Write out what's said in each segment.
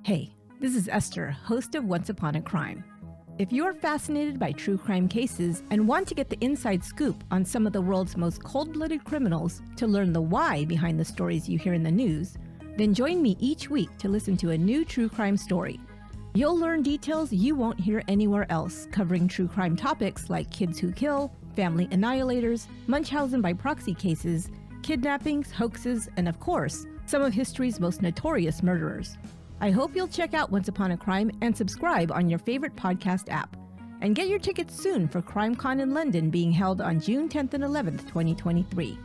Hey, this is Esther, host of Once Upon a Crime. If you're fascinated by true crime cases and want to get the inside scoop on some of the world's most cold-blooded criminals to learn the why behind the stories you hear in the news, then join me each week to listen to a new true crime story. You'll learn details you won't hear anywhere else, covering true crime topics like kids who kill, family annihilators, Munchausen by proxy cases, kidnappings, hoaxes, and of course, some of history's most notorious murderers. I hope you'll check out Once Upon a Crime and subscribe on your favorite podcast app. And get your tickets soon for CrimeCon in London being held on June 10th and 11th, 2023.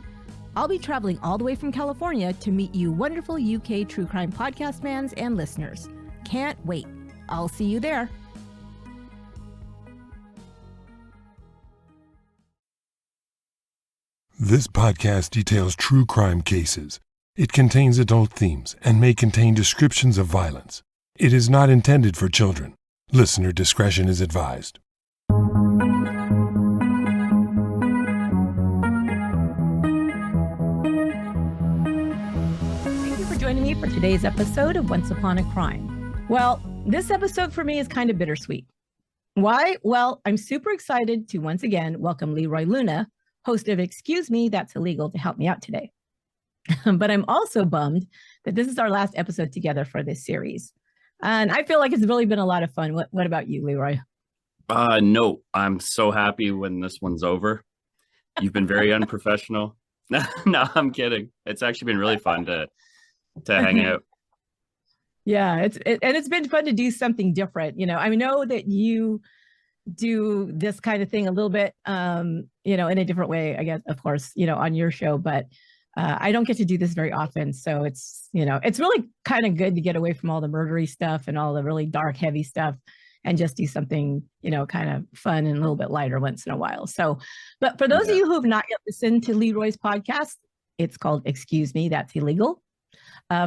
I'll be traveling all the way from California to meet you wonderful UK true crime podcast fans and listeners. Can't wait. I'll see you there. This podcast details true crime cases. It contains adult themes and may contain descriptions of violence. It is not intended for children. Listener discretion is advised. Thank you for joining me for today's episode of Once Upon a Crime. Well, this episode for me is kind of bittersweet. Why? Well, I'm super excited to once again welcome Leroy Luna, host of Excuse Me, That's Illegal, to help me out today. But I'm also bummed that this is our last episode together for this series. And I feel like it's really been a lot of fun. What about you, Leroy? No, I'm so happy when this one's over. You've been very unprofessional. No, I'm kidding. It's actually been really fun to hang out. Yeah, it's been fun to do something different. You know, I know that you do this kind of thing a little bit, in a different way, I guess, of course, on your show, but I don't get to do this very often. So it's really kind of good to get away from all the murdery stuff and all the really dark, heavy stuff and just do something, kind of fun and a little bit lighter once in a while. So, but for those of you who have not yet listened to Leroy's podcast, it's called Excuse Me, That's Illegal.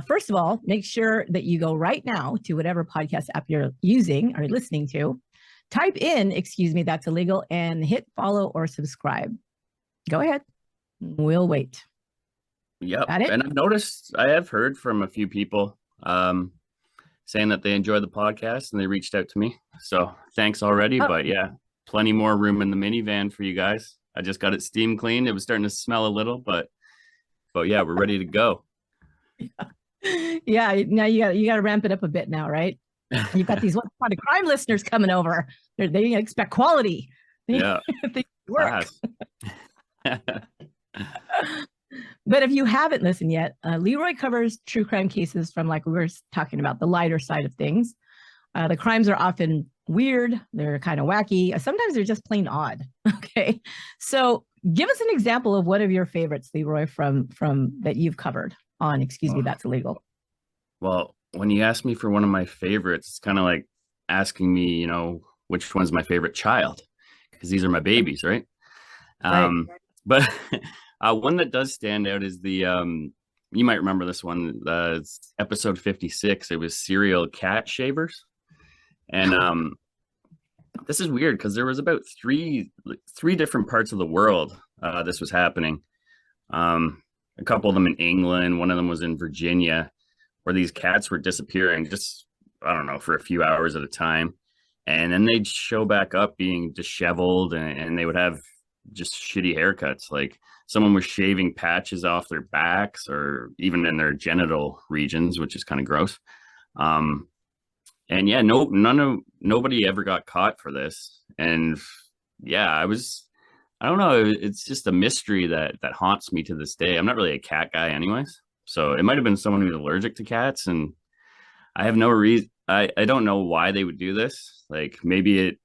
First of all, make sure that you go right now to whatever podcast app you're using or listening to, type in Excuse Me, That's Illegal, and hit follow or subscribe. Go ahead. We'll wait. Yep. And I have heard from a few people saying that they enjoy the podcast and they reached out to me. So thanks already. Oh. But yeah, plenty more room in the minivan for you guys. I just got it steam cleaned. It was starting to smell a little, but yeah, we're ready to go. Yeah. Now you got to ramp it up a bit now, right? You've got these Once Upon a Crime listeners coming over. They expect quality. Yeah. They work. But if you haven't listened yet, Leroy covers true crime cases from, like we were talking about, the lighter side of things. The crimes are often weird. They're kind of wacky. Sometimes they're just plain odd. Okay. So give us an example of one of your favorites, Leroy, from that you've covered on Excuse Me, That's Illegal. Well, when you ask me for one of my favorites, it's kind of like asking me, which one's my favorite child, because these are my babies, right? Right. But one that does stand out is the, you might remember this one, it's episode 56. It was serial cat shavers. And this is weird because there was about three different parts of the world this was happening. A couple of them in England, one of them was in Virginia, where these cats were disappearing just, I don't know, for a few hours at a time. And then they'd show back up being disheveled and they would have just shitty haircuts. Like someone was shaving patches off their backs or even in their genital regions, which is kind of gross. And yeah, nobody ever got caught for this. And yeah, I don't know. It's just a mystery that haunts me to this day. I'm not really a cat guy anyways. So it might've been someone who's allergic to cats, and I have no reason. I don't know why they would do this. Like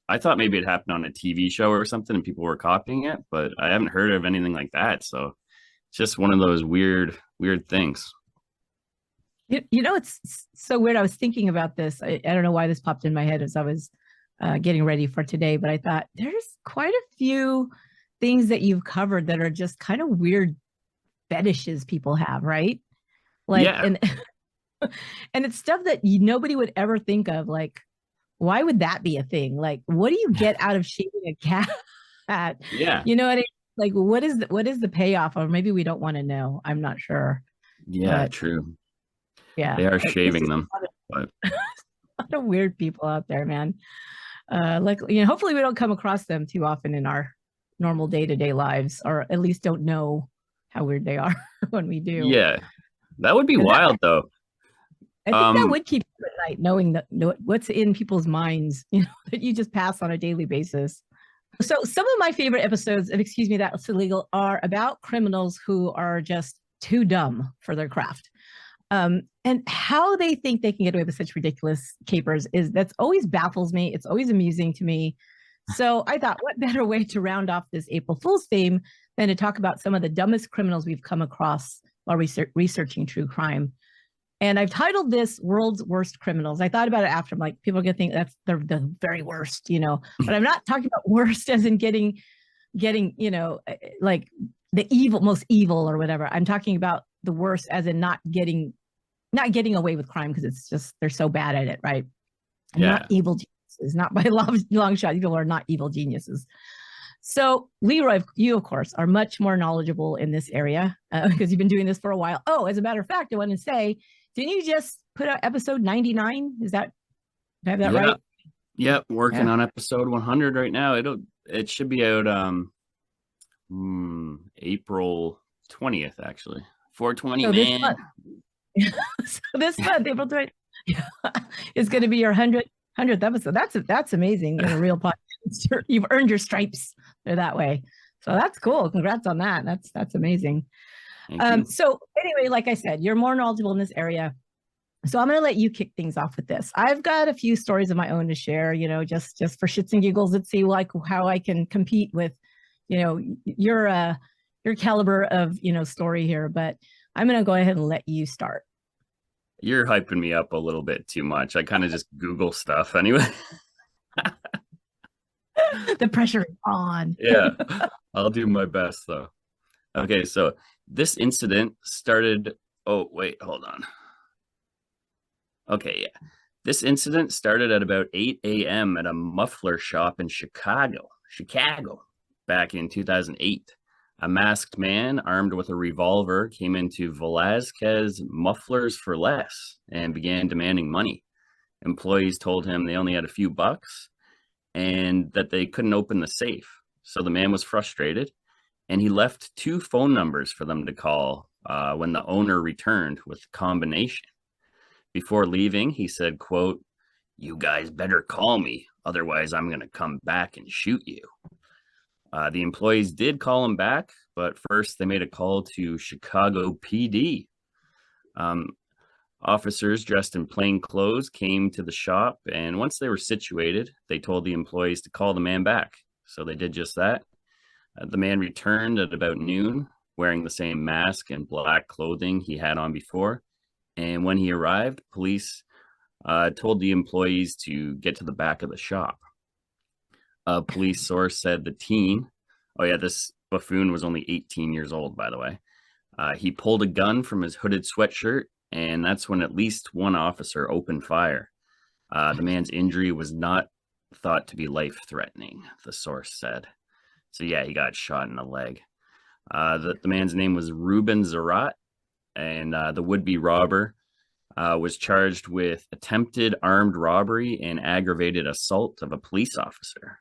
I thought maybe it happened on a TV show or something and people were copying it, but I haven't heard of anything like that. So it's just one of those weird things. It's so weird. I was thinking about this. I don't know why this popped in my head as I was getting ready for today, but I thought there's quite a few things that you've covered that are just kind of weird fetishes people have, right? Like, yeah. And it's stuff that nobody would ever think of. Like, why would that be a thing? Like, what do you get out of shaving a cat? Yeah. You know what I mean? Like, what is the payoff? Or maybe we don't want to know. I'm not sure. Yeah, true. Yeah. They are shaving them. But of weird people out there, man. Like, hopefully we don't come across them too often in our normal day-to-day lives, or at least don't know how weird they are when we do. Yeah, that would be wild though. I think that would keep you at night, knowing that what's in people's minds, that you just pass on a daily basis. So some of my favorite episodes of Excuse Me, That's Illegal are about criminals who are just too dumb for their craft. And how they think they can get away with such ridiculous capers that's always baffles me. It's always amusing to me. So I thought, what better way to round off this April Fool's theme than to talk about some of the dumbest criminals we've come across while researching true crime. And I've titled this World's Worst Criminals. I thought about it after. I'm like, people are going to think that's the very worst, but I'm not talking about worst as in getting, like the most evil or whatever. I'm talking about the worst as in not getting away with crime because it's just, they're so bad at it. Right. And not evil geniuses, not by long shot. People are not evil geniuses. So Leroy, you of course are much more knowledgeable in this area because you've been doing this for a while. Oh, as a matter of fact, I want to say, didn't you just put out episode 99? Did I have that right? Yep, working on episode 100 right now. It should be out April 20th actually. 420 so man. So this month, April 20th, is going to be your 100th episode. That's amazing. In a real podcast, you've earned your stripes that way. So that's cool. Congrats on that. That's amazing. So anyway, like I said, you're more knowledgeable in this area. So I'm going to let you kick things off with this. I've got a few stories of my own to share, just for shits and giggles. Let's see how I can compete with, your caliber of, story here. But I'm going to go ahead and let you start. You're hyping me up a little bit too much. I kind of just Google stuff anyway. The pressure is on. Yeah, I'll do my best though. Okay, so this incident started. Oh, wait, hold on. Okay, yeah. This incident started at about 8 a.m. at a muffler shop in Chicago, back in 2008. A masked man armed with a revolver came into Velazquez Mufflers for Less and began demanding money. Employees told him they only had a few bucks and that they couldn't open the safe. So the man was frustrated and he left 2 phone numbers for them to call when the owner returned with a combination. Before leaving, he said, quote, "You guys better call me, otherwise I'm going to come back and shoot you." The employees did call him back, but first they made a call to Chicago PD. Officers dressed in plain clothes came to the shop, and once they were situated, they told the employees to call the man back. So they did just that. The man returned at about noon, wearing the same mask and black clothing he had on before. And when he arrived, police told the employees to get to the back of the shop. A police source said the teen, this buffoon was only 18 years old, by the way. He pulled a gun from his hooded sweatshirt, and that's when at least one officer opened fire. The man's injury was not thought to be life-threatening, the source said. So yeah, he got shot in the leg. The man's name was Ruben Zarat, and the would-be robber was charged with attempted armed robbery and aggravated assault of a police officer.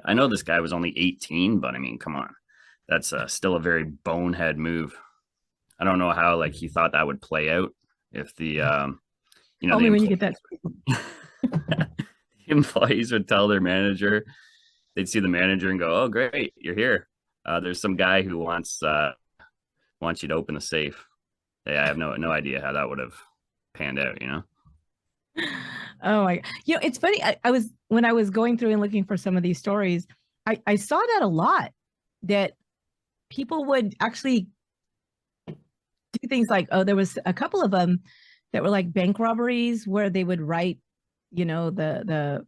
I know this guy was only 18, but I mean, come on. That's still a very bonehead move. I don't know how he thought that would play out if the only when you get that. The employees would tell their manager, they'd see the manager and go, "Oh, great, you're here. There's some guy who wants you to open the safe." Yeah, I have no idea how that would have panned out, Oh my, it's funny. When I was going through and looking for some of these stories, I saw that a lot, that people would actually do things like, there was a couple of them that were like bank robberies where they would write, the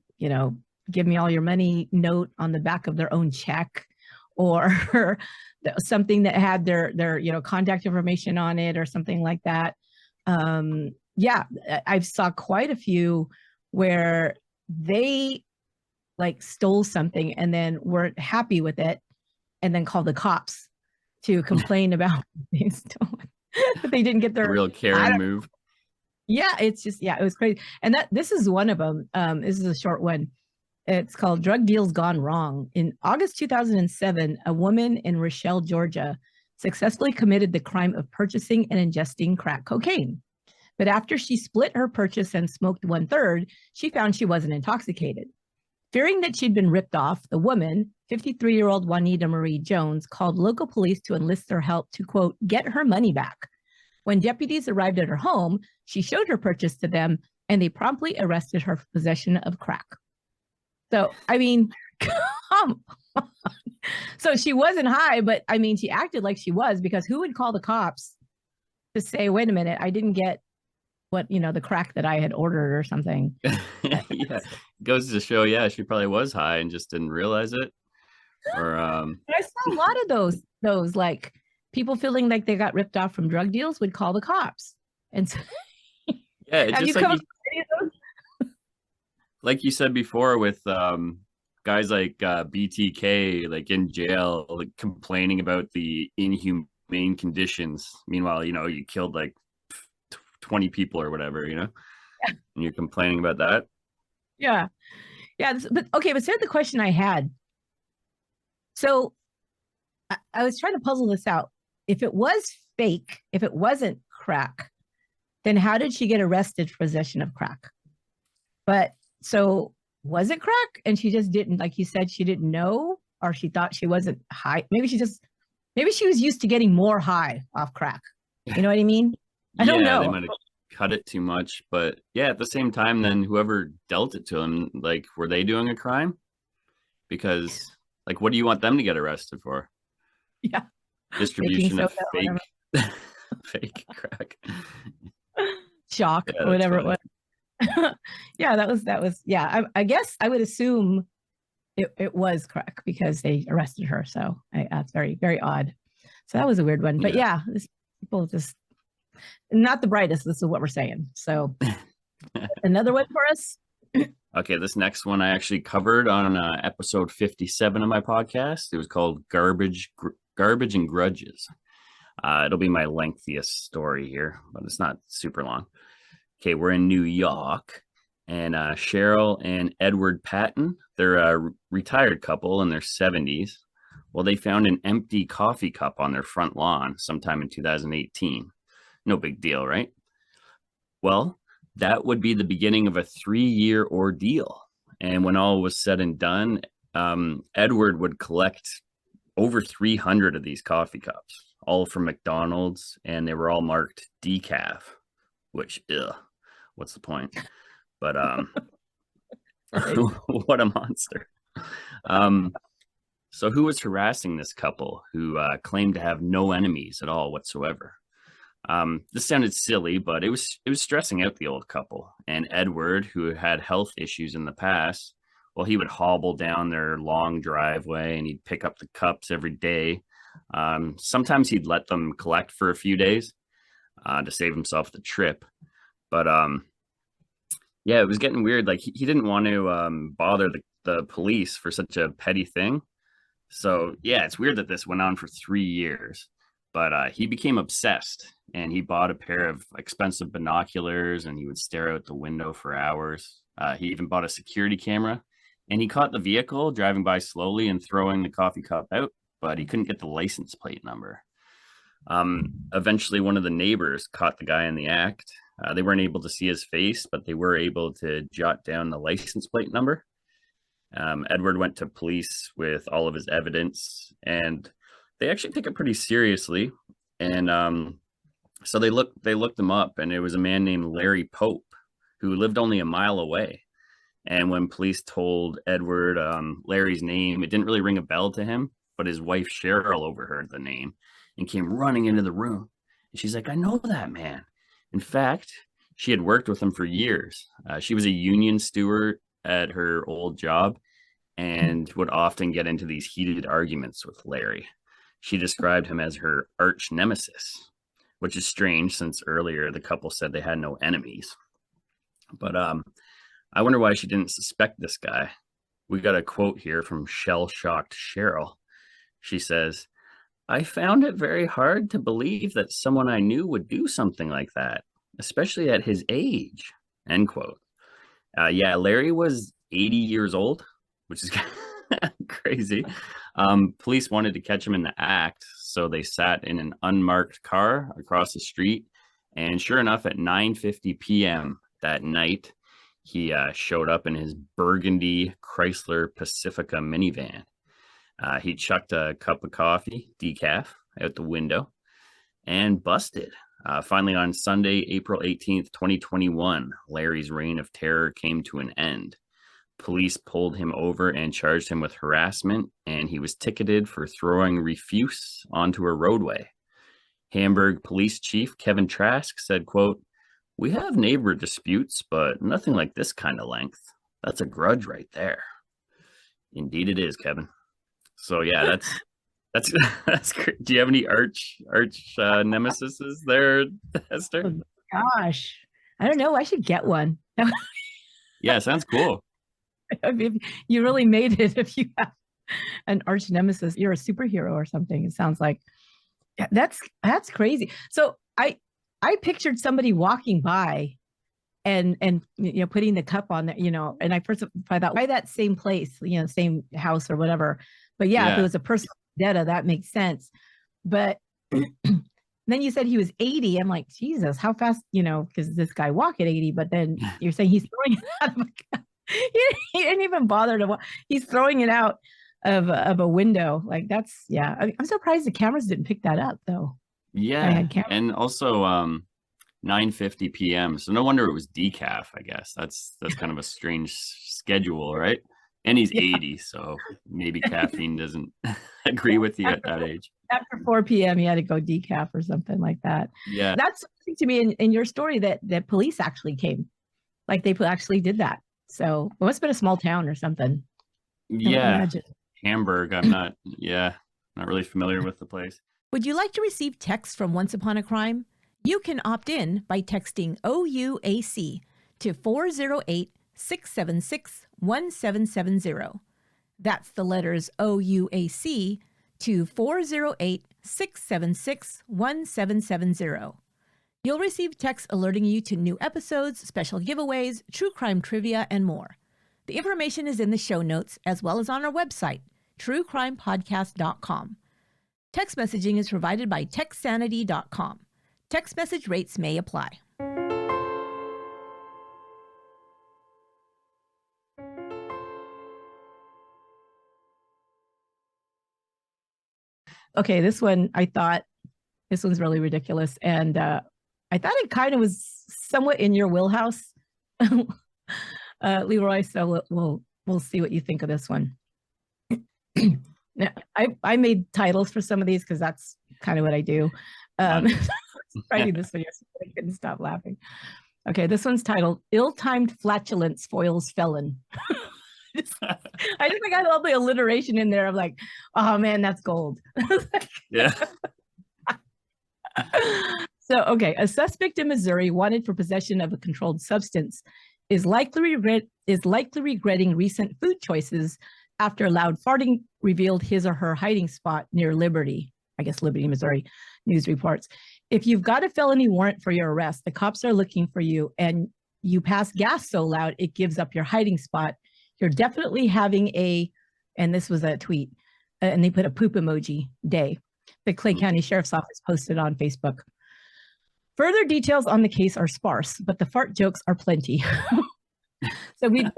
"give me all your money" note on the back of their own check, or something that had their contact information on it or something like that. I saw quite a few where they stole something and then weren't happy with it and then called the cops to complain about being stolen. But they didn't get their real Karen move. Yeah, it's just it was crazy. And this is one of them. This is a short one. It's called Drug Deals Gone Wrong. In August 2007, a woman in Rochelle, Georgia, successfully committed the crime of purchasing and ingesting crack cocaine. But after she split her purchase and smoked 1/3, she found she wasn't intoxicated. Fearing that she'd been ripped off, the woman, 53-year-old Juanita Marie Jones, called local police to enlist their help to, quote, get her money back. When deputies arrived at her home, she showed her purchase to them, and they promptly arrested her for possession of crack. So, I mean, come on. So she wasn't high, but I mean, she acted like she was, because who would call the cops to say, wait a minute, I didn't get the crack that I had ordered or something. Yeah, goes to show, she probably was high and just didn't realize it. Or I saw a lot of those like people feeling like they got ripped off from drug deals would call the cops. And so, it's have just you come up with any of those? like you said before, with guys like BTK, like in jail, like complaining about the inhumane conditions. Meanwhile, you killed like 20 people or whatever, and you're complaining about that. Yeah. But here's the question I had. So I was trying to puzzle this out. If it was fake, if it wasn't crack, then how did she get arrested for possession of crack? But so was it crack? And she just didn't, like you said, she didn't know, or she thought she wasn't high. Maybe she was used to getting more high off crack. You know what I mean? I don't know. They might have cut it too much, but at the same time, then whoever dealt it to them, like, were they doing a crime? Because, like, what do you want them to get arrested for? Yeah, distribution of fake crack, shock, whatever it was. That was. I guess I would assume it was crack because they arrested her. So that's very, very odd. So that was a weird one. But people just not the brightest. This is what we're saying. So another one for us. Okay, this next one I actually covered on episode 57 of my podcast. It was called Garbage and Grudges. It'll be my lengthiest story here, but it's not super long. Okay, we're in New York, and Cheryl and Edward Patton, they're a retired couple in their 70s. Well, they found an empty coffee cup on their front lawn sometime in 2018. No big deal, right? Well, that would be the beginning of a 3-year ordeal. And when all was said and done, Edward would collect over 300 of these coffee cups, all from McDonald's, and they were all marked decaf, which, what's the point? But what a monster. So who was harassing this couple who claimed to have no enemies at all whatsoever? This sounded silly, but it was stressing out the old couple. And Edward, who had health issues in the past, well, he would hobble down their long driveway and he'd pick up the cups every day. Sometimes he'd let them collect for a few days to save himself the trip. But it was getting weird. Like he didn't want to bother the police for such a petty thing. So it's weird that this went on for 3 years. But he became obsessed, and he bought a pair of expensive binoculars, and he would stare out the window for hours. He even bought a security camera, and he caught the vehicle driving by slowly and throwing the coffee cup out, but he couldn't get the license plate number. Eventually, one of the neighbors caught the guy in the act. They weren't able to see his face, but they were able to jot down the license plate number. Edward went to police with all of his evidence, and they actually take it pretty seriously. And so they looked him up, and it was a man named Larry Pope who lived only a mile away. And when police told Edward Larry's name, it didn't really ring a bell to him, but his wife Cheryl overheard the name and came running into the room. And she's like, I know that man. In fact, she had worked with him for years. She was a union steward at her old job and would often get into these heated arguments with Larry. She described him as her arch nemesis, which is strange since earlier the couple said they had no enemies. But I wonder why she didn't suspect this guy. We got a quote here from shell-shocked Cheryl. She says, I found it very hard to believe that someone I knew would do something like that. especially at his age, end quote. Yeah, Larry was 80 years old, which is crazy. Police wanted to catch him in the act, so they sat in an unmarked car across the street. And sure enough, at 9:50 p.m. that night, he showed up in his burgundy Chrysler Pacifica minivan. He chucked a cup of coffee, decaf, out the window and busted. Finally, on Sunday, April 18th, 2021, Larry's reign of terror came to an end. Police pulled him over and charged him with harassment, and he was ticketed for throwing refuse onto a roadway. Hamburg Police Chief Kevin Trask said, quote, "We have neighbor disputes, but nothing like this kind of length. That's a grudge right there." Indeed it is, Kevin. So yeah, that's great. Do you have any arch nemesis there, Esther? Oh, gosh, I don't know. I should get one. Yeah, sounds cool. I mean, you really made it if you have an arch nemesis. You're a superhero or something. It sounds like. Yeah, that's crazy. So I pictured somebody walking by and putting the cup on there, and I thought, why that same place, same house or whatever. But yeah, if it was a personal vendetta, that makes sense. But then you said he was 80. I'm like, Jesus, how fast, because this guy walk at 80, but then you're saying he's throwing it out of a he didn't even bother to walk. He's throwing it out of a window. Like that's, yeah. I'm surprised the cameras didn't pick that up though. Yeah. And also 9:50 p.m. So no wonder it was decaf, I guess. That's kind of a strange schedule, right? And he's 80, so maybe caffeine doesn't agree with you at that age. After 4 p.m., you had to go decaf or something like that. Yeah. That's something to me in your story that police actually came. Like they actually did that. So it must have been a small town or something. Yeah. Hamburg. I'm not really familiar with the place. Would you like to receive texts from Once Upon a Crime? You can opt in by texting OUAC to 408-676-1770. That's the letters OUAC to 408-676-1770. You'll receive texts alerting you to new episodes, special giveaways, true crime trivia, and more. The information is in the show notes as well as on our website, truecrimepodcast.com. Text messaging is provided by TextSanity.com. Text message rates may apply. Okay, this one's really ridiculous. And I thought it kind of was somewhat in your wheelhouse, Leroy. So we'll see what you think of this one. Now, I made titles for some of these because that's kind of what I do. Writing this video, so I couldn't stop laughing. Okay, this one's titled "Ill-Timed Flatulence Foils Felon." I got all the alliteration in there. I'm like, oh man, that's gold. Yeah. So, okay, a suspect in Missouri wanted for possession of a controlled substance is likely regretting recent food choices after loud farting revealed his or her hiding spot near Liberty, Missouri, news reports. If you've got a felony warrant for your arrest, the cops are looking for you, and you pass gas so loud it gives up your hiding spot, you're definitely having and this was a tweet, and they put a poop emoji day. The Clay County Sheriff's Office posted on Facebook. Further details on the case are sparse, but the fart jokes are plenty. So we've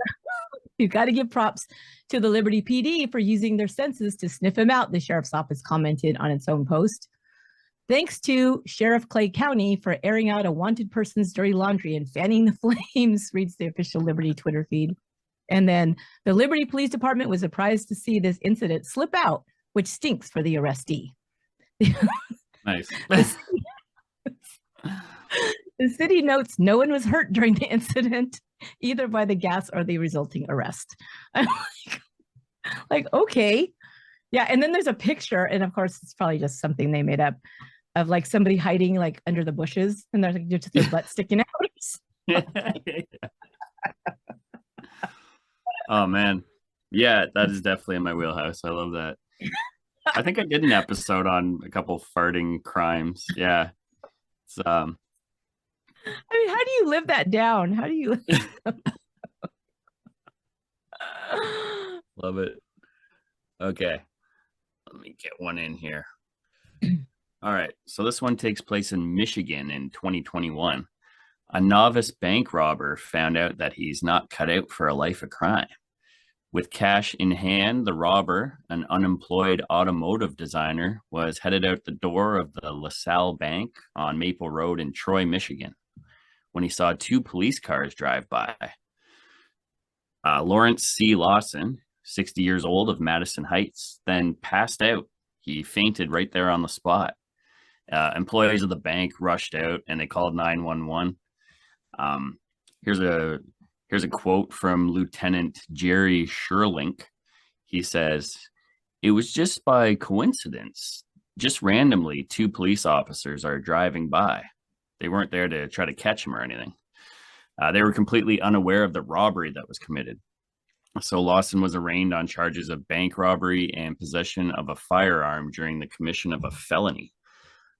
got to give props to the Liberty PD for using their senses to sniff him out, the Sheriff's Office commented on its own post. Thanks to Sheriff Clay County for airing out a wanted person's dirty laundry and fanning the flames, reads the official Liberty Twitter feed. And then the Liberty Police Department was surprised to see this incident slip out, which stinks for the arrestee. Nice. The city notes no one was hurt during the incident, either by the gas or the resulting arrest. I'm like, okay. Yeah, and then there's a picture, and of course, it's probably just something they made up, of like somebody hiding like under the bushes, and there's like just their butt sticking out. Oh man, yeah, that is definitely in my wheelhouse. I love that. I think I did an episode on a couple farting crimes. Yeah, it's I mean, how do you live that down? How do you? Love it. Okay, let me get one in here. All right, so this one takes place in Michigan in 2021. A novice bank robber found out that he's not cut out for a life of crime. With cash in hand, the robber, an unemployed automotive designer, was headed out the door of the LaSalle Bank on Maple Road in Troy, Michigan, when he saw two police cars drive by. Lawrence C. Lawson, 60 years old, of Madison Heights, then passed out. He fainted right there on the spot. Employees of the bank rushed out and they called 911. Here's a quote from Lieutenant Jerry Sherlink. He says, "It was just by coincidence. Just randomly, two police officers are driving by. They weren't there to try to catch him or anything. They were completely unaware of the robbery that was committed." So Lawson was arraigned on charges of bank robbery and possession of a firearm during the commission of a felony.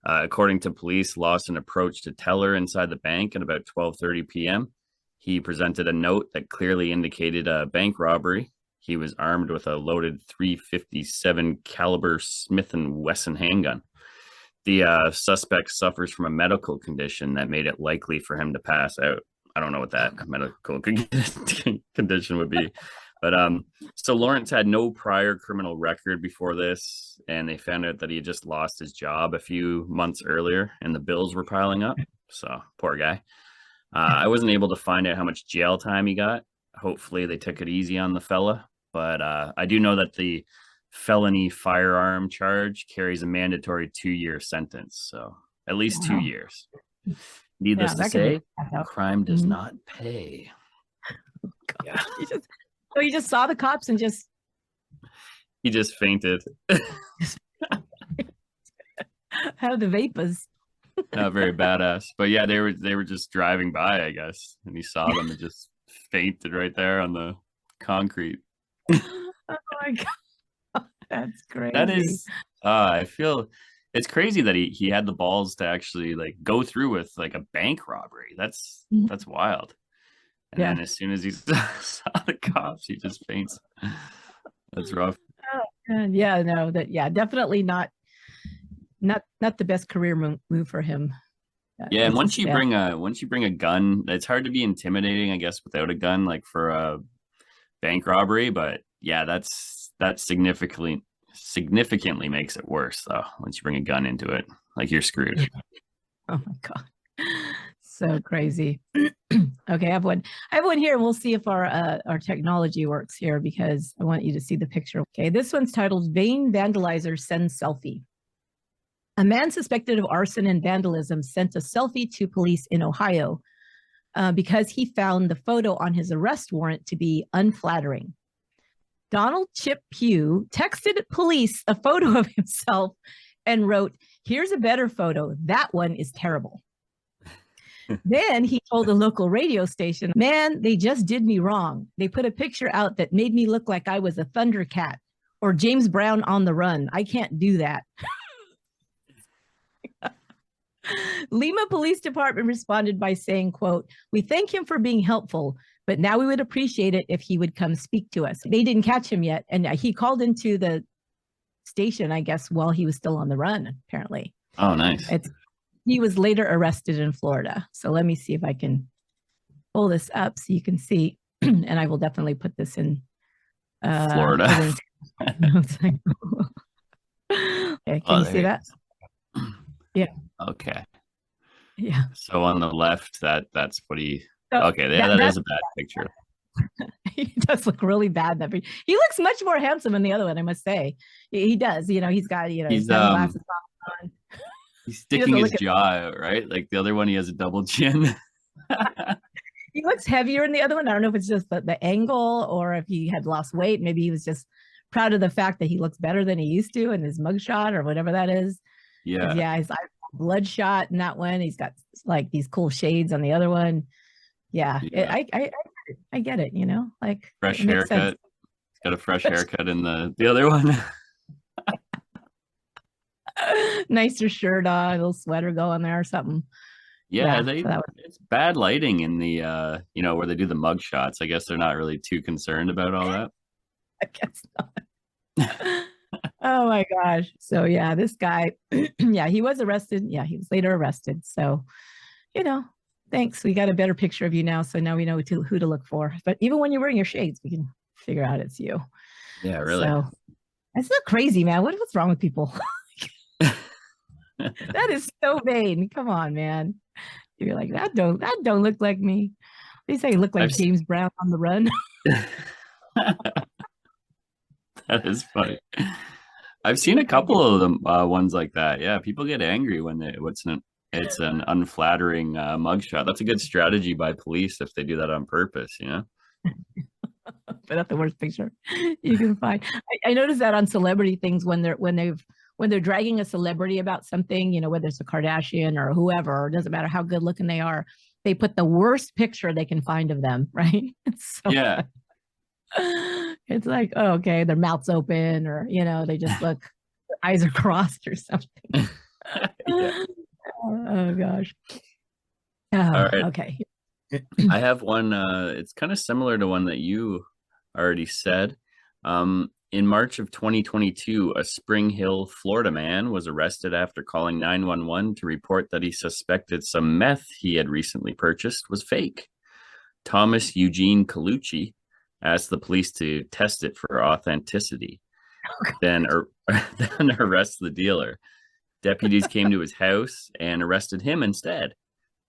According to police, Lawson approached a teller inside the bank at about 12:30 p.m. He presented a note that clearly indicated a bank robbery. He was armed with a loaded .357 caliber Smith & Wesson handgun. The suspect suffers from a medical condition that made it likely for him to pass out. I don't know what that medical condition would be. But so Lawrence had no prior criminal record before this, and they found out that he had just lost his job a few months earlier, and the bills were piling up. So poor guy. I wasn't able to find out how much jail time he got. Hopefully they took it easy on the fella. But I do know that the felony firearm charge carries a mandatory 2-year sentence. So at least 2 years. Needless to say, crime does not pay. Yeah. So he just saw the cops and he just fainted. How the vapors. Not very badass. But yeah, they were just driving by, I guess. And he saw them and just fainted right there on the concrete. Oh my God. That's crazy. That is I feel it's crazy that he had the balls to actually like go through with like a bank robbery. That's wild. And then as soon as he saw the cops, he just faints. That's rough. Definitely not the best career move for him. Yeah, and once you bring a gun, it's hard to be intimidating, I guess, without a gun, like for a bank robbery. But yeah, that significantly makes it worse, though. Once you bring a gun into it, like you're screwed. Oh my God. So crazy. Okay, I have one here, and we'll see if our technology works here, because I want you to see the picture. Okay, this one's titled "Vain Vandalizer Sends Selfie." A man suspected of arson and vandalism sent a selfie to police in Ohio because he found the photo on his arrest warrant to be unflattering. Donald Chip Pugh texted police a photo of himself and wrote, "Here's a better photo. That one is terrible." Then he told a local radio station, "Man, they just did me wrong. They put a picture out that made me look like I was a Thundercat or James Brown on the run. I can't do that." Lima Police Department responded by saying, quote, "We thank him for being helpful, but now we would appreciate it if he would come speak to us." They didn't catch him yet. And he called into the station, I guess, while he was still on the run, apparently. Oh, nice. He was later arrested in Florida. So let me see if I can pull this up so you can see. And I will definitely put this in Florida. Okay, can you see that? Yeah. Okay. Yeah. So on the left, that's what he. Okay, that is a bad picture. He does look really bad. He looks much more handsome in the other one, I must say. He does. He's got he's sunglasses on. He's sticking his jaw out, right? Like the other one, he has a double chin. He looks heavier in the other one. I don't know if it's just the angle or if he had lost weight. Maybe he was just proud of the fact that he looks better than he used to in his mugshot or whatever that is. Yeah. Yeah, he's bloodshot in that one. He's got like these cool shades on the other one. Yeah. I get it, like fresh haircut. He's got a fresh haircut in the other one. Nicer shirt on, a little sweater going there or something. Yeah, Yeah, they so that was, it's bad lighting in the where they do the mug shots. I guess they're not really too concerned about all that. I guess not. Oh my gosh. So yeah, this guy, yeah, he was arrested. Yeah, he was later arrested. So, you know, thanks. We got a better picture of you now. So now we know who to look for. But even when you're wearing your shades, we can figure out it's you. Yeah, really. So that's not crazy, man. What's wrong with people? That is so vain. Come on, man. You're like, that don't look like me. They say you look like I've James Brown on the run. that is funny. I've seen a couple of them ones like that. Yeah, people get angry when it's an unflattering mugshot. That's a good strategy by police if they do that on purpose, you know? But that's the worst picture you can find. I noticed that on celebrity things when they're dragging a celebrity about something, whether it's a Kardashian or whoever, it doesn't matter how good looking they are, they put the worst picture they can find of them, right? It's so Yeah. it's like, oh, okay, their mouth's open, or they just look, their eyes are crossed or something. Yeah. Oh gosh. All Oh, right. okay. I have one it's kind of similar to one that you already said. In March of 2022, a Spring Hill, Florida man was arrested after calling 911 to report that he suspected some meth he had recently purchased was fake. Thomas Eugene Colucci asked the police to test it for authenticity, then, then arrest the dealer. Deputies came to his house and arrested him instead.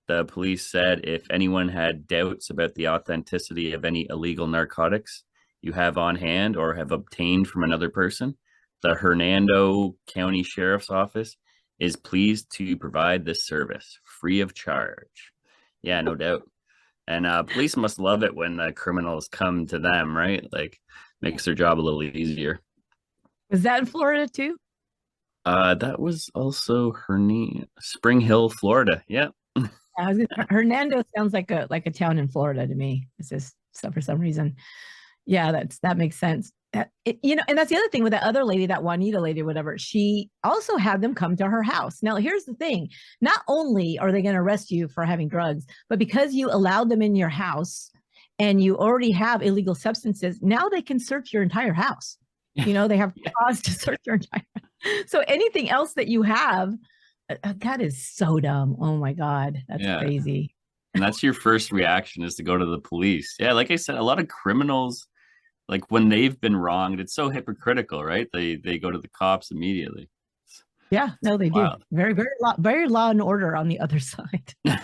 The police said if anyone had doubts about the authenticity of any illegal narcotics you have on hand or have obtained from another person, the Hernando County Sheriff's Office is pleased to provide this service free of charge. Yeah, no doubt. And police must love it when the criminals come to them, right? Like, makes their job a little easier. Was that in Florida too? That was also Spring Hill, Florida. Yeah. Hernando sounds like a town in Florida to me. It's just so for some reason. Yeah, that makes sense. And that's the other thing with that other lady, that Juanita lady, whatever. She also had them come to her house. Now, here's the thing: not only are they going to arrest you for having drugs, but because you allowed them in your house and you already have illegal substances, now they can search your entire house. They have cause to search your entire house. So anything else that you have, that is so dumb. Oh my God, that's crazy. And that's your first reaction, is to go to the police. Yeah, like I said, a lot of criminals, like when they've been wronged, it's so hypocritical, right? They go to the cops immediately. Yeah, no, they do. Very, very law and order on the other side. Yeah.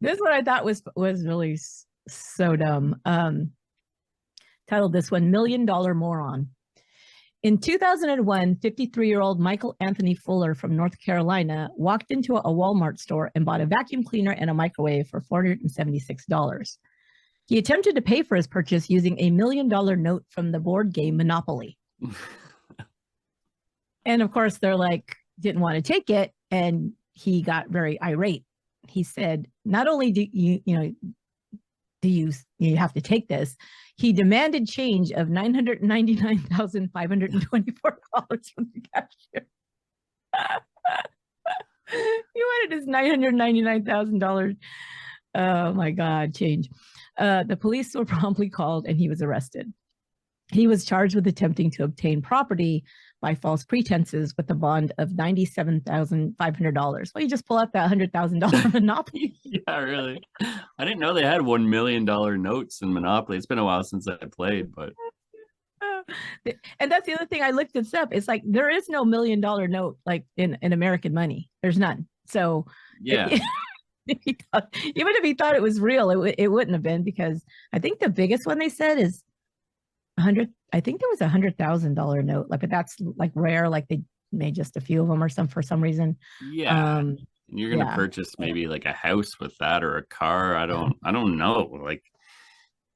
This one I thought was really so dumb. Titled this one, $1 Million Moron. In 2001, 53-year-old Michael Anthony Fuller from North Carolina walked into a Walmart store and bought a vacuum cleaner and a microwave for $476. He attempted to pay for his purchase using a $1 million note from the board game Monopoly. And of course, they're like, didn't want to take it. And he got very irate. He said, not only do you have to take this, he demanded change of $999,524 from the cashier. He wanted his $999,000. Oh my God, change. The police were promptly called and he was arrested. He was charged with attempting to obtain property by false pretenses with a bond of $97,500. Well, you just pull out that $100,000 Monopoly. Yeah, really. I didn't know they had $1 million notes in Monopoly. It's been a while since I played, but. And that's the other thing. I looked this up. It's like there is no $1 million note like in American money. There's none. So yeah. Even if he thought it was real, it wouldn't have been, because I think the biggest one they said is 100. I think there was $100,000 note, but that's like rare. Like they made just a few of them or some for some reason. Yeah. You're gonna purchase maybe like a house with that, or a car. I don't know. Like,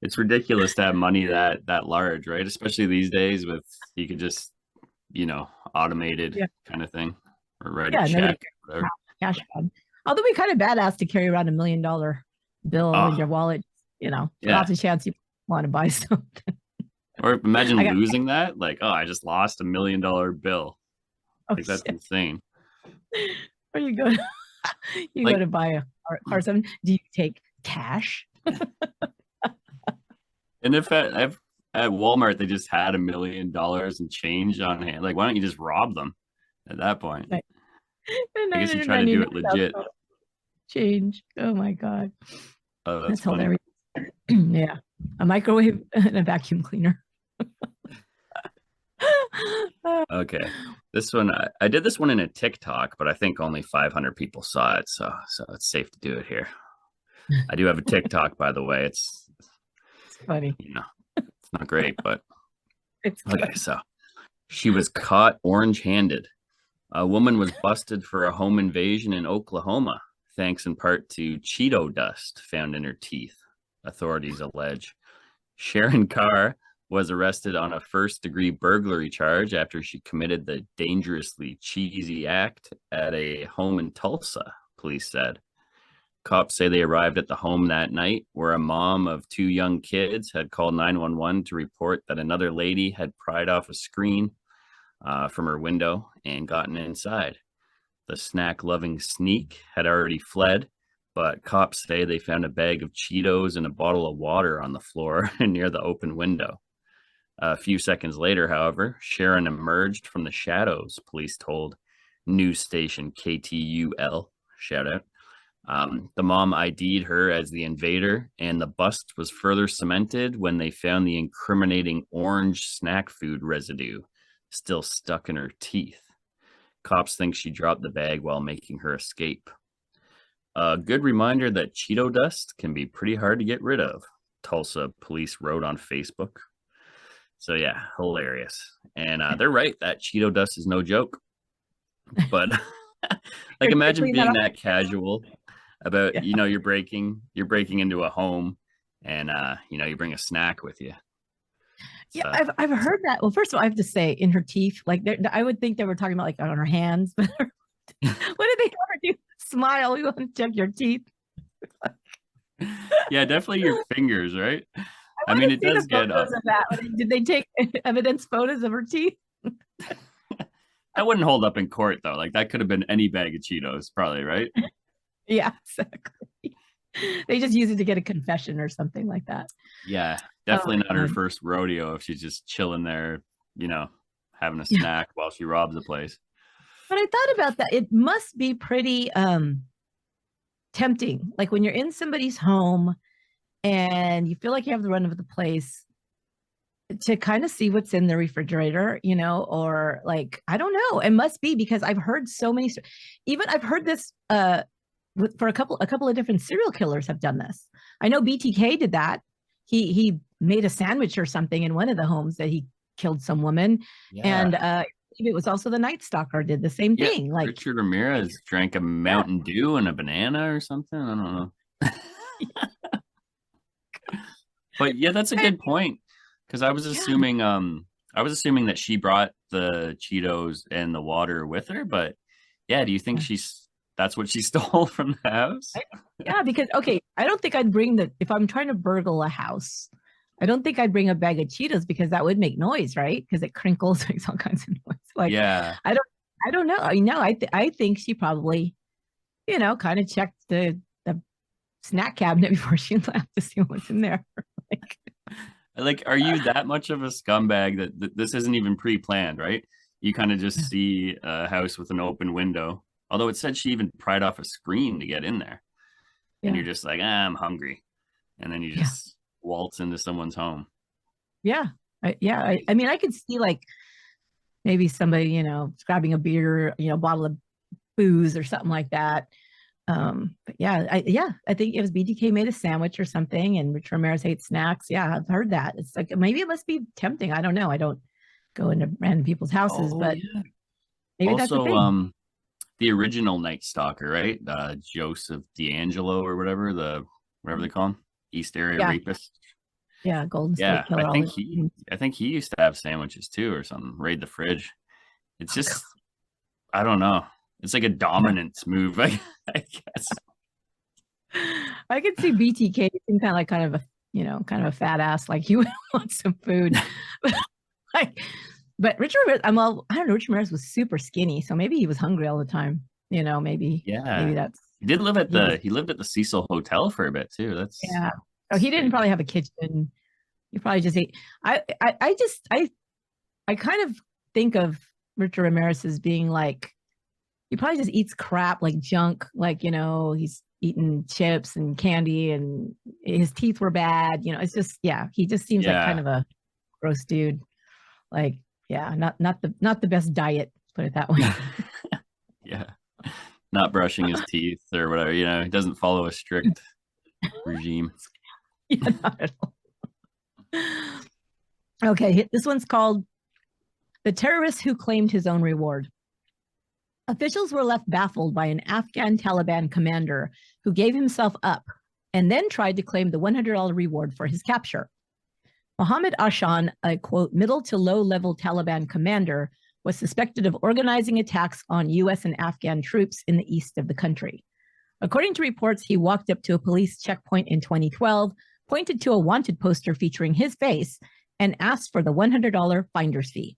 it's ridiculous to have money that large, right? Especially these days with, you could just, automated kind of thing, or write a check. Cash fund. Although we kind of badass to carry around $1 million bill in your wallet, lots of chance you want to buy something. Or imagine losing that. Like, oh, I just lost $1 million bill. Like, that's insane. Or you go to Like, buy a car or something. Do you take cash? and if at Walmart they just had $1 million in change on hand, like why don't you just rob them at that point? Like, I guess you try to do it legit. $999 change. Oh my God. Oh, that's That's funny. hilarious. Yeah. A microwave and a vacuum cleaner. Okay. This one, I did this one in a TikTok, but I think only 500 people saw it. So it's safe to do it here. I do have a TikTok, by the way. It's Funny. it's not great, but It's okay. good. So she was caught orange-handed. A woman was busted for a home invasion in Oklahoma, thanks in part to Cheeto dust found in her teeth, authorities allege. Sharon Carr was arrested on a first-degree burglary charge after she committed the dangerously cheesy act at a home in Tulsa, police said. Cops say they arrived at the home that night where a mom of two young kids had called 911 to report that another lady had pried off a screen from her window and gotten inside. The snack-loving sneak had already fled, but cops say they found a bag of Cheetos and a bottle of water on the floor near the open window. A few seconds later, however, Sharon emerged from the shadows, police told news station KTUL. Shout out. The mom ID'd her as the invader, and the bust was further cemented when they found the incriminating orange snack food residue still stuck in her teeth. Cops think she dropped the bag while making her escape. A good reminder that Cheeto dust can be pretty hard to get rid of, Tulsa police wrote on Facebook. So yeah, hilarious. And they're right, that Cheeto dust is no joke. But like imagine being that casual about, you're breaking into a home and you bring a snack with you. Yeah, I've heard that. Well, first of all, I have to say, in her teeth, like I would think they were talking about like on her hands, but what did they ever do? Smile. We want to check your teeth. Yeah, definitely your fingers, right? I mean, it does get photos of that. Did they take evidence photos of her teeth? That wouldn't hold up in court though. Like that could have been any bag of Cheetos, probably, right? Yeah, exactly. They just use it to get a confession or something like that. Yeah, definitely not her first rodeo if she's just chilling there, having a snack while she robs the place. But I thought about that. It must be pretty tempting. Like when you're in somebody's home and you feel like you have the run of the place to kind of see what's in the refrigerator, or like, I don't know. It must be because I've heard so many, even I've heard this for a couple of different serial killers have done this. I know BTK did that. He made a sandwich or something in one of the homes that he killed some woman. Yeah. And it was also the Night Stalker did the same thing. Like Richard Ramirez drank a Mountain Dew and a banana or something. I don't know. But yeah, that's a good point. Because I was assuming that she brought the Cheetos and the water with her. But yeah, do you think that's what she stole from the house? Yeah, because I don't think I'd bring if I'm trying to burgle a house, I don't think I'd bring a bag of Cheetos because that would make noise, right? Because it crinkles, makes all kinds of noise. Like, yeah, I don't know. I think she probably, kind of checked the snack cabinet before she left to see what's in there. Like, are you that much of a scumbag that this isn't even pre-planned, right? You kind of just see a house with an open window. Although it said she even pried off a screen to get in there. Yeah. And you're just like, I'm hungry. And then you just waltz into someone's home. Yeah. I mean, I could see like maybe somebody, grabbing a beer, bottle of booze or something like that. But I think it was BTK made a sandwich or something and Rich Ramirez hates snacks. Yeah, I've heard that. It's like, maybe it must be tempting. I don't know. I don't go into random people's houses, but maybe that's the thing. The original Night Stalker, right? Joseph D'Angelo or whatever they call him, East Area rapist. Yeah, Golden State Killer. I think he used to have sandwiches too or something. Raid the fridge. It's just, I don't know. It's like a dominance move, I guess. I could see BTK being kind of a fat ass, like he would want some food. But Richard Ramirez, I don't know, Richard Ramirez was super skinny, so maybe he was hungry all the time. Maybe Yeah. that's He did live at he was. he lived at the Cecil Hotel for a bit too. Yeah. Oh, he didn't Strange. probably have a kitchen. He probably just ate. I kind of think of Richard Ramirez as being like he probably just eats crap like junk, like he's eating chips and candy, and his teeth were bad. It's just he just seems like kind Yeah. of a gross dude. Like not the best diet, put it that way. Yeah. Not brushing his teeth or whatever, he doesn't follow a strict regime. Yeah, not at all. Okay, this one's called The Terrorist Who Claimed His Own Reward. Officials were left baffled by an Afghan Taliban commander who gave himself up and then tried to claim the $100 reward for his capture. Mohammed Ashan, a quote, middle to low level Taliban commander, was suspected of organizing attacks on US and Afghan troops in the east of the country. According to reports, he walked up to a police checkpoint in 2012, pointed to a wanted poster featuring his face, and asked for the $100 finder's fee.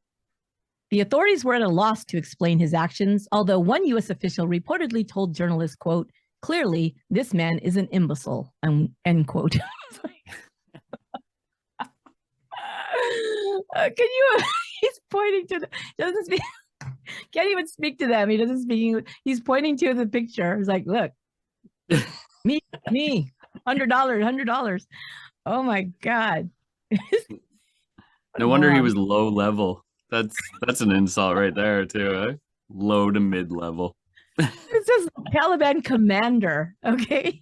The authorities were at a loss to explain his actions, although one U.S. official reportedly told journalists, quote, clearly, this man is an imbecile, end quote. Can you, he's pointing to, doesn't speak, can't even speak to them. He doesn't speak, he's pointing to the picture. He's like, look, me, $100. Oh my God. No wonder he was low level. That's an insult right there too. Eh? Low to mid level. It says Taliban commander. Okay.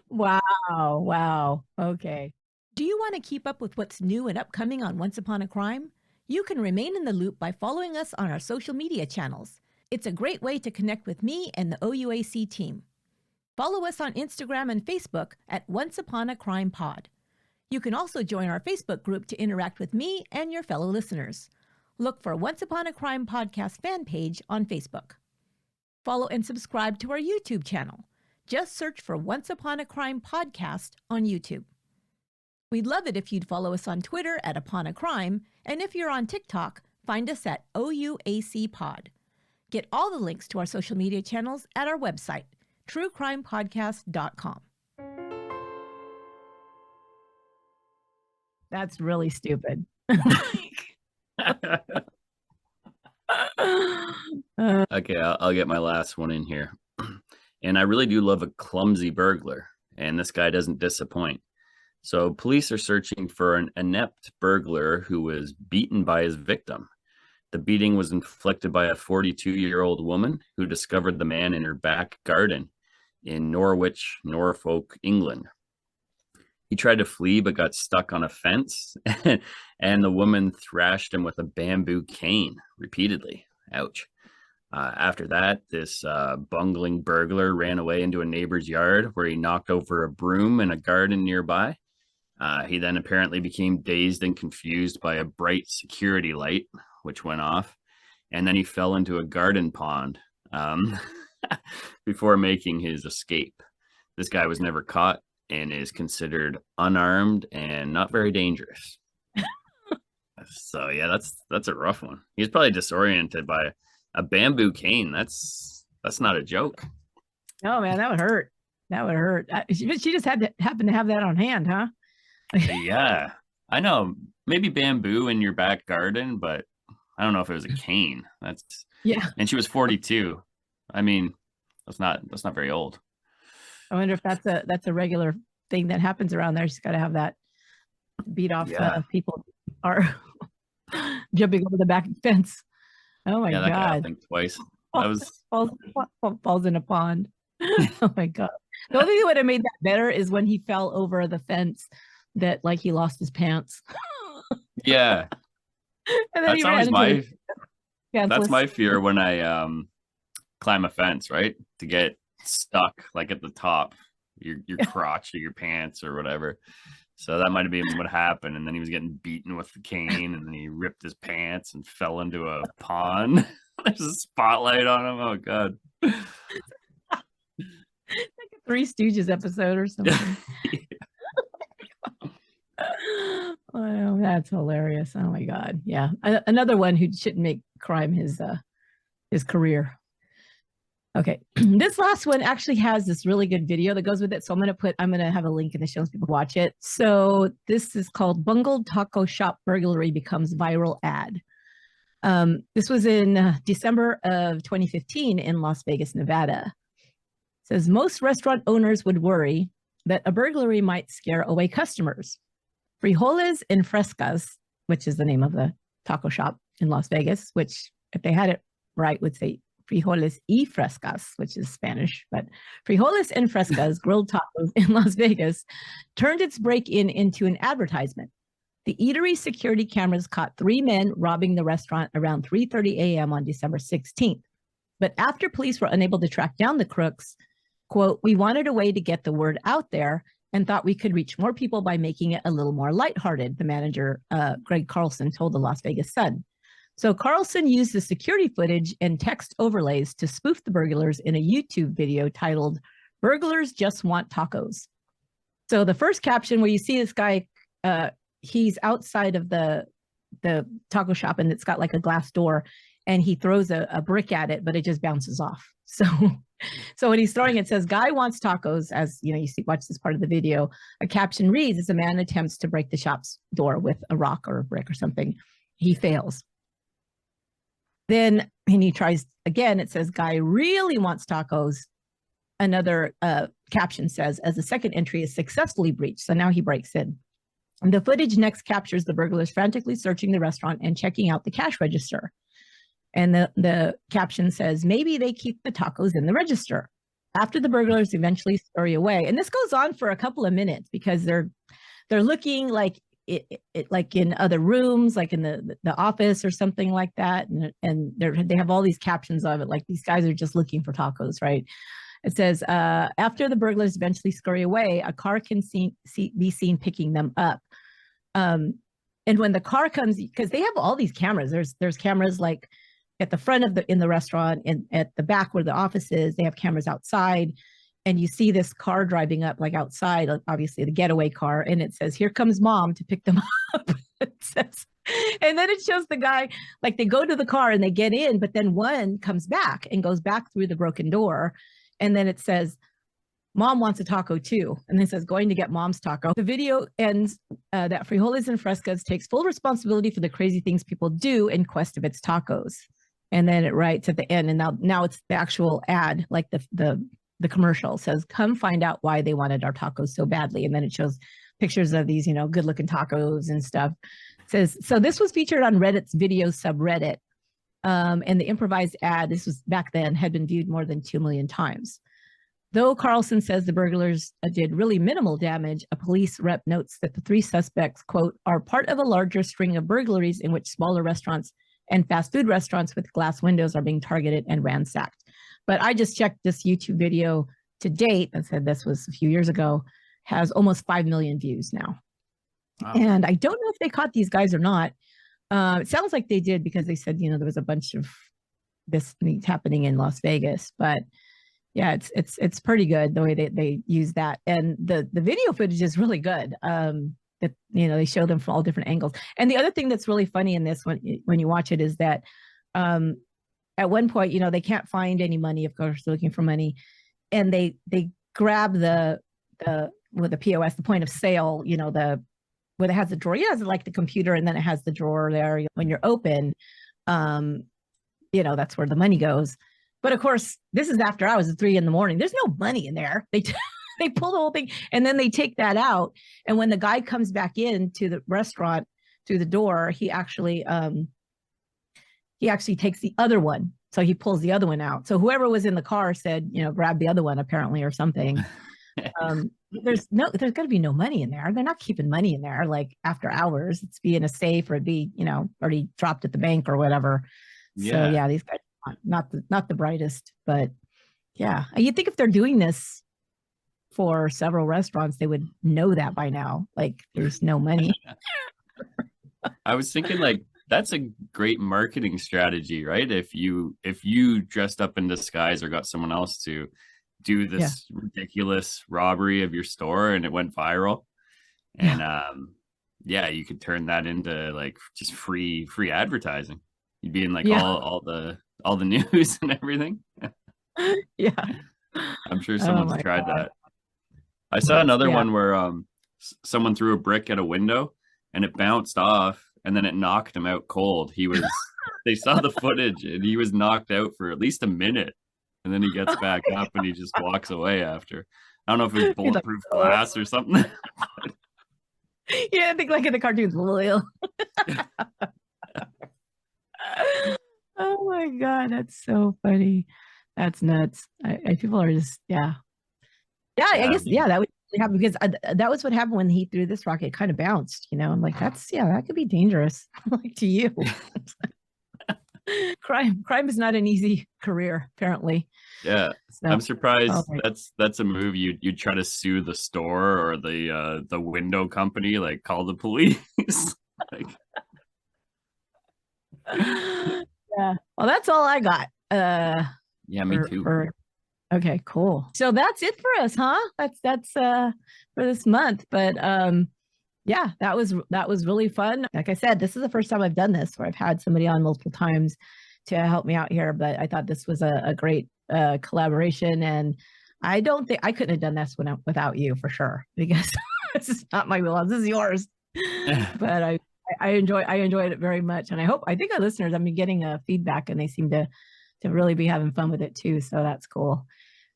Wow. Okay. Do you want to keep up with what's new and upcoming on Once Upon a Crime? You can remain in the loop by following us on our social media channels. It's a great way to connect with me and the OUAC team. Follow us on Instagram and Facebook at Once Upon a Crime Pod. You can also join our Facebook group to interact with me and your fellow listeners. Look for Once Upon a Crime Podcast fan page on Facebook. Follow and subscribe to our YouTube channel. Just search for Once Upon a Crime Podcast on YouTube. We'd love it if you'd follow us on Twitter at Upon a Crime, and if you're on TikTok, find us at OUAC Pod. Get all the links to our social media channels at our website, truecrimepodcast.com. That's really stupid. Okay, I'll get my last one in here. And I really do love a clumsy burglar, and this guy doesn't disappoint. So police are searching for an inept burglar who was beaten by his victim. The beating was inflicted by a 42-year-old woman who discovered the man in her back garden in Norwich, Norfolk, England. He tried to flee but got stuck on a fence, and the woman thrashed him with a bamboo cane repeatedly. Ouch. After that, this bungling burglar ran away into a neighbor's yard where he knocked over a broom in a garden nearby. He then apparently became dazed and confused by a bright security light, which went off, and then he fell into a garden pond before making his escape. This guy was never caught and is considered unarmed and not very dangerous. So yeah, that's a rough one. He's probably disoriented by a bamboo cane. That's not a joke. Oh man, that would hurt. That would hurt. She just happened to have that on hand, huh? Yeah, I know. Maybe bamboo in your back garden, but I don't know if it was a cane. Yeah. And she was 42. I mean, that's not very old. I wonder if that's a regular thing that happens around there. She's got to have that beat off people are jumping over the back fence. Oh my God! That God! happened twice. That was falls in a pond. Oh my God! The only thing that would have made that better is when he fell over the fence. That like he lost his pants. Yeah. And then that's my fear when I climb a fence, right? To get stuck like at the top, your crotch or your pants or whatever. So that might have been what happened. And then he was getting beaten with the cane, and then he ripped his pants and fell into a pond. There's a spotlight on him. Oh God. Like a Three Stooges episode or something. Oh, that's hilarious. Oh my God. Yeah. Another one who shouldn't make crime his career. Okay. This last one actually has this really good video that goes with it. So I'm going to have a link in the show so people watch it. So this is called Bungled Taco Shop Burglary Becomes Viral Ad. This was in December of 2015 in Las Vegas, Nevada. It says most restaurant owners would worry that a burglary might scare away customers. Frijoles en Frescas, which is the name of the taco shop in Las Vegas, which if they had it right would say Frijoles y Frescas, which is Spanish, but Frijoles en Frescas, grilled tacos in Las Vegas, turned its break-in into an advertisement. The eatery security cameras caught 3 men robbing the restaurant around 3:30 a.m. on December 16th. But after police were unable to track down the crooks, quote, we wanted a way to get the word out there and thought we could reach more people by making it a little more lighthearted, the manager, Greg Carlson, told the Las Vegas Sun. So Carlson used the security footage and text overlays to spoof the burglars in a YouTube video titled, Burglars Just Want Tacos. So the first caption where you see this guy, he's outside of the taco shop and it's got like a glass door and he throws a brick at it, but it just bounces off. So when he's throwing it, says, guy wants tacos, as you know, watch this part of the video. A caption reads, as a man attempts to break the shop's door with a rock or a brick or something. He fails. Then, and he tries again, it says, guy really wants tacos. Another caption says, as the second entry is successfully breached. So now he breaks in. And the footage next captures the burglars frantically searching the restaurant and checking out the cash register. And the caption says, maybe they keep the tacos in the register. After the burglars eventually scurry away. And this goes on for a couple of minutes because they're looking like it like in other rooms, like in the office or something like that. And they have all these captions of it, like these guys are just looking for tacos, right? It says, after the burglars eventually scurry away, a car can be seen picking them up. And when the car comes, because they have all these cameras, there's cameras like at the front in the restaurant and at the back where the office is, they have cameras outside. And you see this car driving up like outside, obviously the getaway car. And it says, here comes mom to pick them up. It says, and then it shows the guy, like they go to the car and they get in, but then one comes back and goes back through the broken door. And then it says, mom wants a taco too. And then it says, going to get mom's taco. The video ends that Frijoles and Frescas takes full responsibility for the crazy things people do in quest of its tacos. And then it writes at the end, and now it's the actual ad, like the commercial says, come find out why they wanted our tacos so badly. And then it shows pictures of these, good looking tacos and stuff. It says, so this was featured on Reddit's video subreddit. And the improvised ad, this was back then, had been viewed more than 2 million times. Though Carlson says the burglars did really minimal damage, a police rep notes that the 3 suspects, quote, are part of a larger string of burglaries in which smaller restaurants and fast food restaurants with glass windows are being targeted and ransacked. But I just checked this YouTube video to date, and said this was a few years ago, has almost 5 million views now. Wow. And I don't know if they caught these guys or not. It sounds like they did because they said, there was a bunch of this happening in Las Vegas, but yeah, it's pretty good the way they use that. And the video footage is really good. That, they show them from all different angles. And the other thing that's really funny in this when you watch it is that at one point, they can't find any money. Of course, they're looking for money. And they grab the POS, the point of sale, where it has the drawer. It has like the computer and then it has the drawer there. When you're open, that's where the money goes. But of course, this is after hours at 3 a.m. There's no money in there. They pull the whole thing and then they take that out. And when the guy comes back into the restaurant through the door, he actually takes the other one. So he pulls the other one out. So whoever was in the car said, grab the other one apparently or something. There's got to be no money in there. They're not keeping money in there like after hours. It's be in a safe or it'd be, already dropped at the bank or whatever. Yeah. So yeah, these guys not the brightest, but yeah, you'd think if they're doing this for several restaurants, they would know that by now. Like there's no money. I was thinking like that's a great marketing strategy, right? If you dressed up in disguise or got someone else to do this ridiculous robbery of your store and it went viral, and you could turn that into like just free advertising. You'd be in like all the news and everything. Yeah. I'm sure Oh someone's my tried God. that. I saw another Yeah. one where someone threw a brick at a window and it bounced off and then it knocked him out cold. They saw the footage and he was knocked out for at least a minute, and then he gets back up and he just walks away after. I don't know if it was He's like, bulletproof oh. glass or something. Yeah, I think like in the cartoons. Oh my God, that's so funny. That's nuts. People are just, yeah. Yeah, I Yeah, guess, yeah, that would really happen because that was what happened when he threw this rocket. It kind of bounced, I'm like, that could be dangerous, like to you. Crime is not an easy career, apparently. yeah. So, I'm surprised oh that's a move you'd try to sue the store or the window company, like call the police. Like, yeah. Well, that's all I got. yeah, me too. Okay, cool. So that's it for us, huh? That's for this month. But yeah, that was really fun. Like I said, this is the first time I've done this where I've had somebody on multiple times to help me out here. But I thought this was a great collaboration, and I don't think I couldn't have done this without you for sure, because this is not my wheelhouse. This is yours. But I enjoyed it very much, and I think our listeners, I'm getting feedback, and they seem to really be having fun with it too. So that's cool.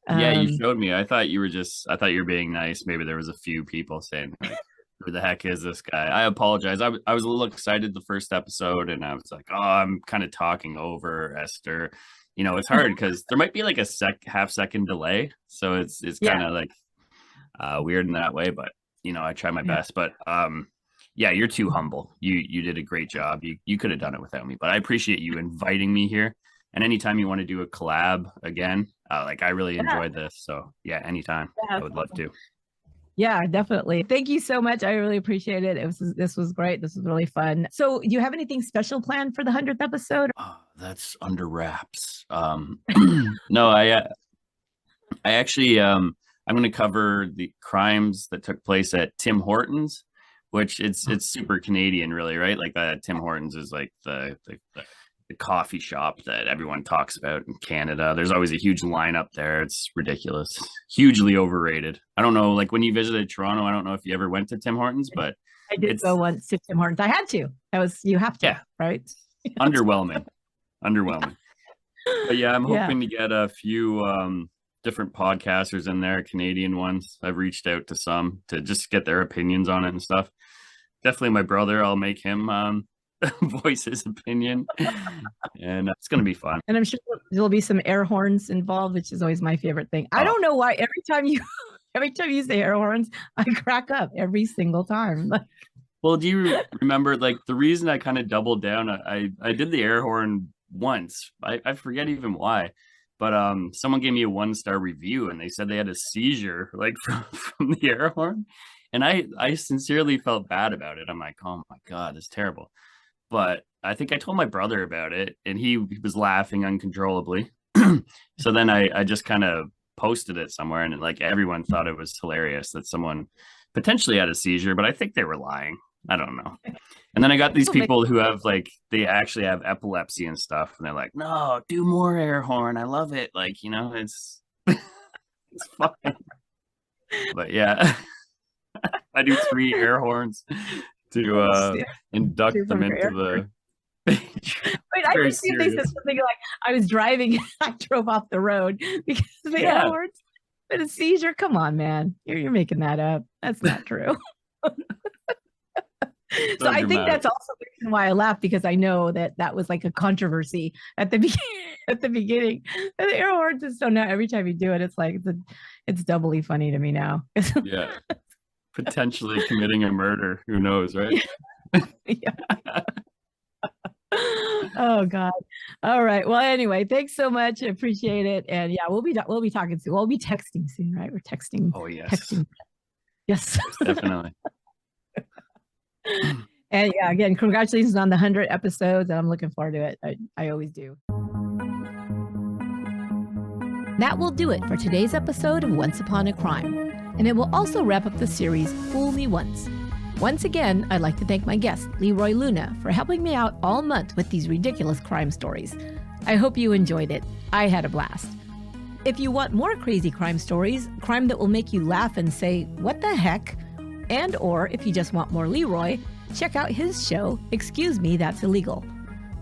Yeah, you showed me. I thought you were being nice. Maybe there was a few people saying like, who the heck is this guy? I apologize. I was a little excited the first episode, and I was like, oh, I'm kind of talking over Esther. It's hard because there might be like a half-second delay, so it's kind of like weird in that way. But I try my best. But yeah, you're too humble. You did a great job. You could have done it without me, but I appreciate you inviting me here. And anytime you want to do a collab again, I really enjoyed this. So yeah, anytime. I would love to. Yeah, definitely. Thank you so much. I really appreciate it. This was great. This was really fun. So do you have anything special planned for the 100th episode? That's under wraps. No, I actually, I'm going to cover the crimes that took place at Tim Hortons, which it's super Canadian, really, right? Like Tim Hortons is like the coffee shop that everyone talks about in Canada. There's always a huge lineup there. It's ridiculous, hugely overrated. I don't know, like when you visited Toronto, I don't know if you ever went to Tim Hortons, but I did go once to Tim Hortons. I had to. You have to, right? Underwhelming. But yeah, I'm hoping to get a few different podcasters in there, Canadian ones. I've reached out to some to just get their opinions on it and stuff. Definitely my brother. I'll make him voice his opinion, and it's going to be fun. And I'm sure there'll be some air horns involved, which is always my favorite thing. I don't know why every time you say air horns, I crack up every single time. Well, do you remember like the reason I kind of doubled down? I did the air horn once. I forget even why, but someone gave me a 1-star review and they said they had a seizure like from the air horn, and I sincerely felt bad about it. I'm like, oh my God, it's terrible. But I think I told my brother about it, and he was laughing uncontrollably. So then I just kind of posted it somewhere, and like everyone thought it was hilarious that someone potentially had a seizure, but I think they were lying. I don't know. And then I got these people who have like, they actually have epilepsy and stuff, and they're like, no, do more air horn. I love it. Like, it's it's fun. But yeah, I do 3 air horns to induct them into the Wait, I just think they said something like I was driving and I drove off the road because they had words. But a seizure, come on, man. You're making that up. That's not true. So I think that's also the reason why I laughed, because I know that was like a controversy at the beginning. And the air horns is so now every time you do it, it's like it's doubly funny to me now. Yeah. Potentially committing a murder. Who knows, right? Yeah. Oh God. All right. Well, anyway, thanks so much. I appreciate it. And yeah, we'll be talking soon. We'll be texting soon, right? We're texting. Oh yes. Texting. Yes. Definitely. And yeah, again, congratulations on the 100 episodes. And I'm looking forward to it. I always do. That will do it for today's episode of Once Upon a Crime. And it will also wrap up the series Fool Me Once. Once again, I'd like to thank my guest, Leroy Luna, for helping me out all month with these ridiculous crime stories. I hope you enjoyed it. I had a blast. If you want more crazy crime stories, crime that will make you laugh and say, "What the heck?" And or if you just want more Leroy, check out his show, Excuse Me, That's Illegal.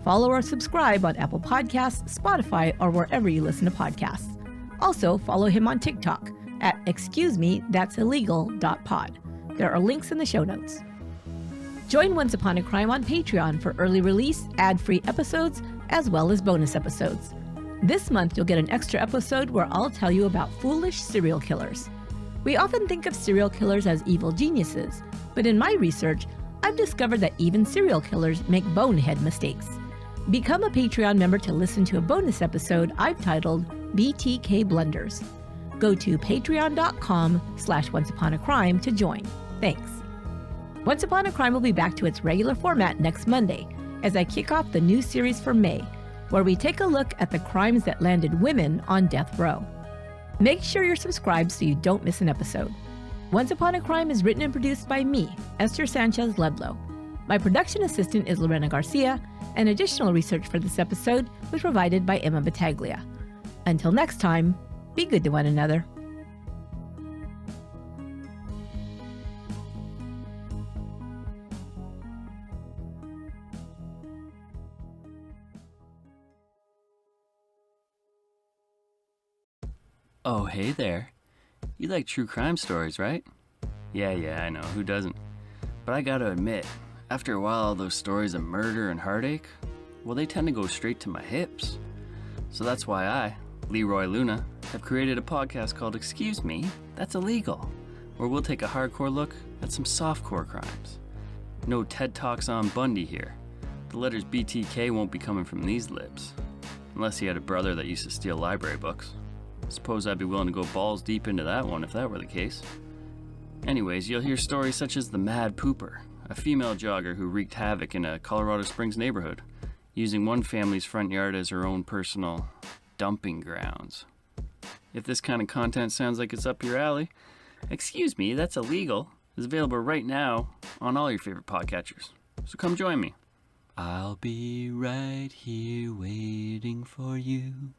Follow or subscribe on Apple Podcasts, Spotify, or wherever you listen to podcasts. Also, follow him on TikTok at excusemethat'sillegal.pod. There are links in the show notes. Join Once Upon a Crime on Patreon for early release, ad-free episodes, as well as bonus episodes. This month, you'll get an extra episode where I'll tell you about foolish serial killers. We often think of serial killers as evil geniuses, but in my research, I've discovered that even serial killers make bonehead mistakes. Become a Patreon member to listen to a bonus episode I've titled BTK Blunders. Go to patreon.com/onceuponacrime to join. Thanks. Once Upon a Crime will be back to its regular format next Monday as I kick off the new series for May, where we take a look at the crimes that landed women on death row. Make sure you're subscribed so you don't miss an episode. Once Upon a Crime is written and produced by me, Esther Sanchez Ledlow. My production assistant is Lorena Garcia, and additional research for this episode was provided by Emma Battaglia. Until next time, be good to one another. Oh, hey there. You like true crime stories, right? Yeah, I know, who doesn't? But I gotta admit, after a while, all those stories of murder and heartache, well, they tend to go straight to my hips. So that's why I, Leroy Luna, have created a podcast called Excuse Me, That's Illegal, where we'll take a hardcore look at some softcore crimes. No TED Talks on Bundy here. The letters BTK won't be coming from these lips. Unless he had a brother that used to steal library books. Suppose I'd be willing to go balls deep into that one if that were the case. Anyways, you'll hear stories such as the Mad Pooper, a female jogger who wreaked havoc in a Colorado Springs neighborhood, using one family's front yard as her own personal dumping grounds. If this kind of content sounds like it's up your alley, Excuse Me, That's Illegal is available right now on all your favorite podcatchers. So come join me. I'll be right here waiting for you.